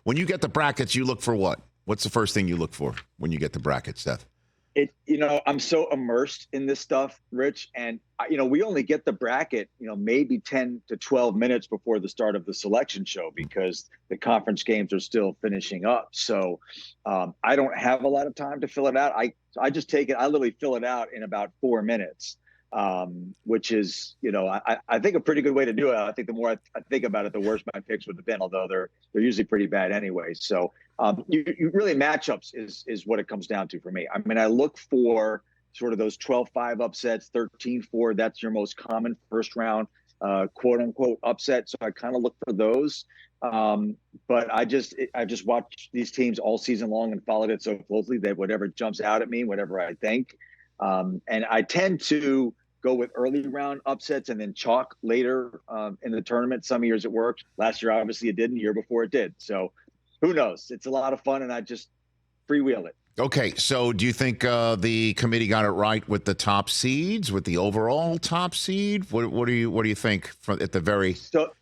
When you get the brackets, you look for what? What's the first thing you look for when you get the brackets, Seth? I'm so immersed in this stuff, Rich, and we only get the bracket, maybe 10 to 12 minutes before the start of the selection show because the conference games are still finishing up. So I don't have a lot of time to fill it out. I just take it. I literally fill it out in about 4 minutes, which is, I think a pretty good way to do it. I think the more I think about it, the worse my picks would have been, although they're usually pretty bad anyway. So you really matchups is what it comes down to for me. I mean, I look for sort of those 12-5 upsets, 13-4. That's your most common first round, quote unquote upset. So I kind of look for those. But I just watched these teams all season long and followed it so closely that whatever jumps out at me, whatever I think. And I tend to go with early round upsets and then chalk later in the tournament. Some years it worked. Last year, obviously, it didn't. The year before, it did. So who knows? It's a lot of fun, and I just freewheel it. Okay, so do you think the committee got it right with the top seeds, with the overall top seed? What do you think at the very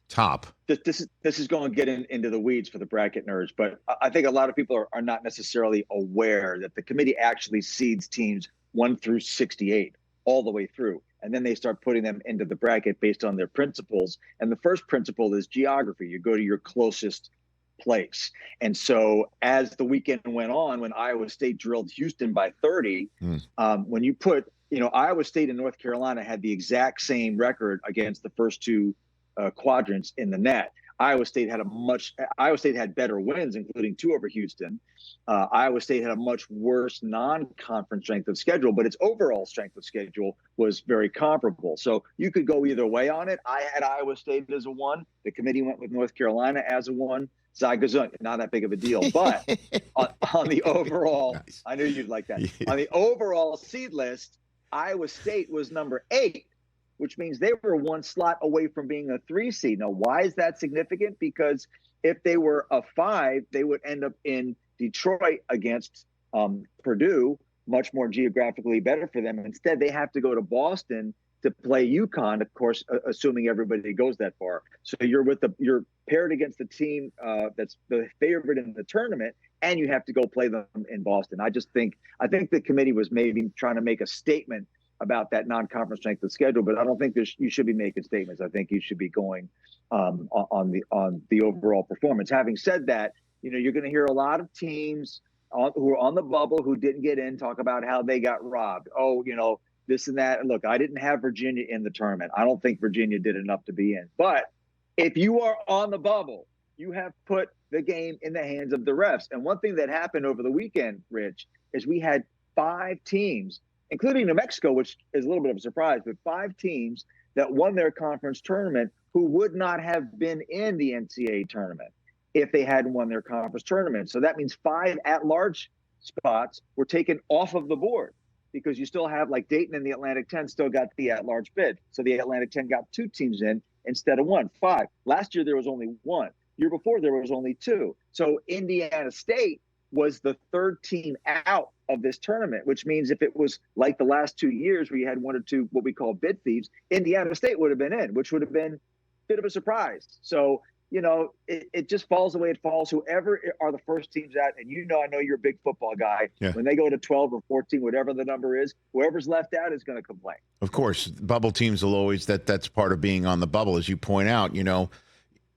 top? This is going to get into the weeds for the bracket nerds, but I think a lot of people are not necessarily aware that the committee actually seeds teams 1 through 68 all the way through. And then they start putting them into the bracket based on their principles. And the first principle is geography. You go to your closest place. And so as the weekend went on, when Iowa State drilled Houston by 30, when you put, Iowa State and North Carolina had the exact same record against the first two quadrants in the net. Iowa State had better wins, including 2 over Houston. Iowa State had a much worse non-conference strength of schedule, but its overall strength of schedule was very comparable. So you could go either way on it. I had Iowa State as a 1. The committee went with North Carolina as a 1. Zygazunk, not that big of a deal. But on the overall, nice. I knew you'd like that. Yeah. On the overall seed list, Iowa State was number 8, which means they were 1 slot away from being a 3 seed. Now, why is that significant? Because if they were a 5, they would end up in Detroit against Purdue, much more geographically better for them. Instead, they have to go to Boston to play UConn, of course, assuming everybody goes that far. So you're paired against the team that's the favorite in the tournament, and you have to go play them in Boston. I think the committee was maybe trying to make a statement about that non-conference strength of schedule, but I don't think you should be making statements. I think you should be going on the overall performance. Having said that, you're going to hear a lot of teams who are on the bubble who didn't get in talk about how they got robbed. Oh, this and that. And look, I didn't have Virginia in the tournament. I don't think Virginia did enough to be in. But if you are on the bubble, you have put the game in the hands of the refs. And one thing that happened over the weekend, Rich, is we had 5 teams, including New Mexico, which is a little bit of a surprise, but 5 teams that won their conference tournament who would not have been in the NCAA tournament if they hadn't won their conference tournament. So that means 5 at-large spots were taken off of the board, because you still have, like, Dayton and the Atlantic 10 still got the at-large bid. So the Atlantic 10 got 2 teams in instead of 1, 5. Last year, there was only 1. Year before, there was only 2. So Indiana State was the 3rd team out of this tournament, which means if it was like the last 2 years where you had 1 or 2 what we call bid thieves, Indiana State would have been in, which would have been a bit of a surprise. So it just falls the way it falls. Whoever are the first teams out, and I know you're a big football guy. Yeah. When they go to 12 or 14, whatever the number is, whoever's left out is going to complain. Of course, bubble teams will always, that's part of being on the bubble, as you point out.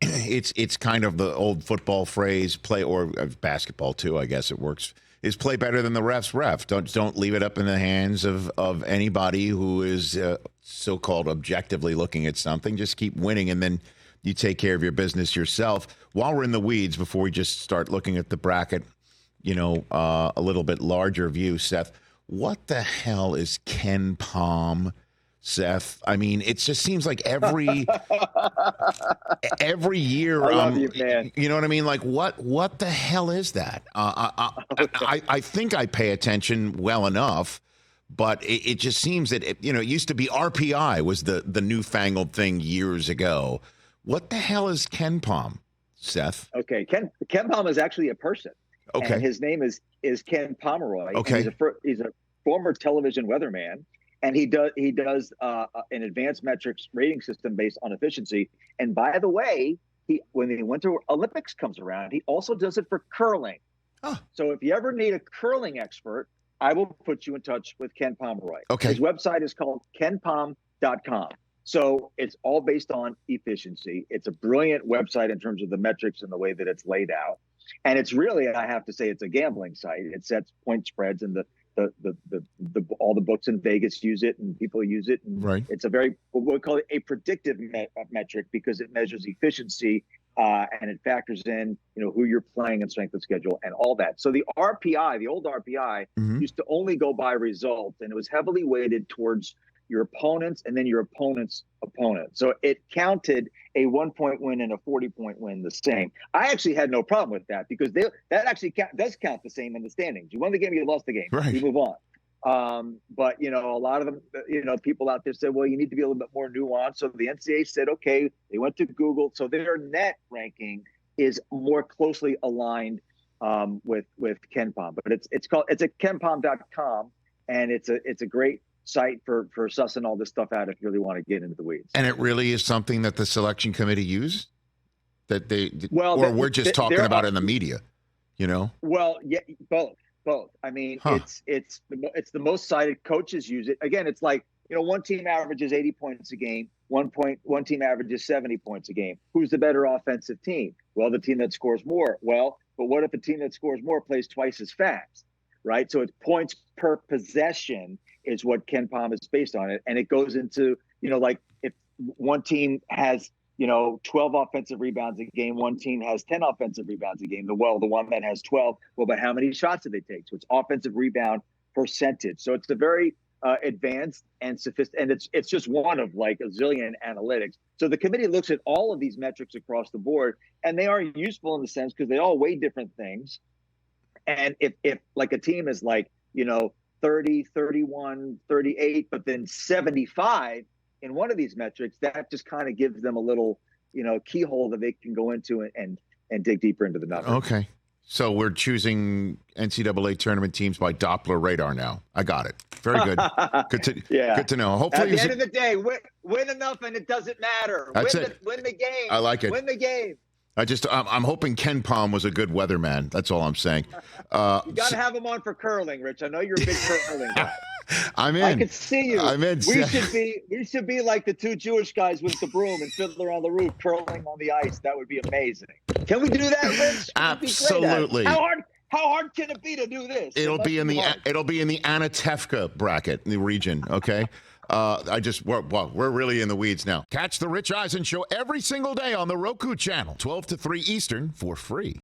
It's kind of the old football phrase, play, or basketball too, I guess it works, is play better than the ref's ref. Don't leave it up in the hands of anybody who is so-called objectively looking at something. Just keep winning, and then you take care of your business yourself. While we're in the weeds, before we just start looking at the bracket, a little bit larger view, Seth, what the hell is Ken Palm, Seth? I mean, it just seems like every year. I love you, man. You know what I mean? Like, what the hell is that? I think I pay attention well enough, but it just seems that it used to be RPI was the newfangled thing years ago. What the hell is Ken Palm, Seth? Okay, Ken Palm is actually a person. Okay, and his name is Ken Pomeroy. Okay, he's a former television weatherman, and he does an advanced metrics rating system based on efficiency. And by the way, when the Winter Olympics comes around, he also does it for curling. Oh. So if you ever need a curling expert, I will put you in touch with Ken Pomeroy. Okay. His website is called kenpom.com. So it's all based on efficiency. It's a brilliant website in terms of the metrics and the way that it's laid out. And it's really, I have to say, it's a gambling site. It sets point spreads, and all the books in Vegas use it, and people use it. And right. It's a very, what we call it, a predictive metric, because it measures efficiency and it factors in, who you're playing and strength of schedule and all that. So the RPI, the old RPI, used to only go by results, and it was heavily weighted towards your opponents and then your opponent's opponent. So it counted a 1-point win and a 40-point win the same. I actually had no problem with that, because that actually does count the same in the standings. You won the game, you lost the game. Right. You move on. But, a lot of them, people out there said, well, you need to be a little bit more nuanced. So the NCAA said, okay, they went to Google. So their net ranking is more closely aligned with KenPom. But it's at kenpom.com, and it's a great site for sussing all this stuff out if you really want to get into the weeds. And it really is something that the selection committee used? That we're just talking about it in the media, Well, yeah, both. I mean, it's the most cited. Coaches use it. Again, it's like, one team averages 80 points a game. One team averages 70 points a game. Who's the better offensive team? Well, the team that scores more. Well, but what if the team that scores more plays twice as fast, right? So it's points per possession is what KenPom is based on it. And it goes into, like if one team has, 12 offensive rebounds a game, one team has 10 offensive rebounds a game. The one that has 12, but how many shots did they take? So it's offensive rebound percentage. So it's a very advanced and sophisticated, and it's just one of like a zillion analytics. So the committee looks at all of these metrics across the board, and they are useful in the sense because they all weigh different things. And if like a team is like, 30, 31, 38, but then 75 in one of these metrics, that just kind of gives them a little, keyhole that they can go into and dig deeper into the numbers. Okay. So we're choosing NCAA tournament teams by Doppler radar now. I got it. Very good. Good to know. Hopefully, at the end of the day, win enough and it doesn't matter. Win the game. I like it. Win the game. I'm hoping KenPom was a good weatherman. That's all I'm saying. You got to have him on for curling, Rich. I know you're a big curling guy. I'm in. I can see you. I'm in. We should be like the two Jewish guys with the broom and Fiddler on the Roof curling on the ice. That would be amazing. Can we do that, Rich? Absolutely. How hard can it be to do this? It'll be in the Anatevka bracket in the region. Okay. We're really in the weeds now. Catch the Rich Eisen Show every single day on the Roku channel, 12 to 3 Eastern, for free.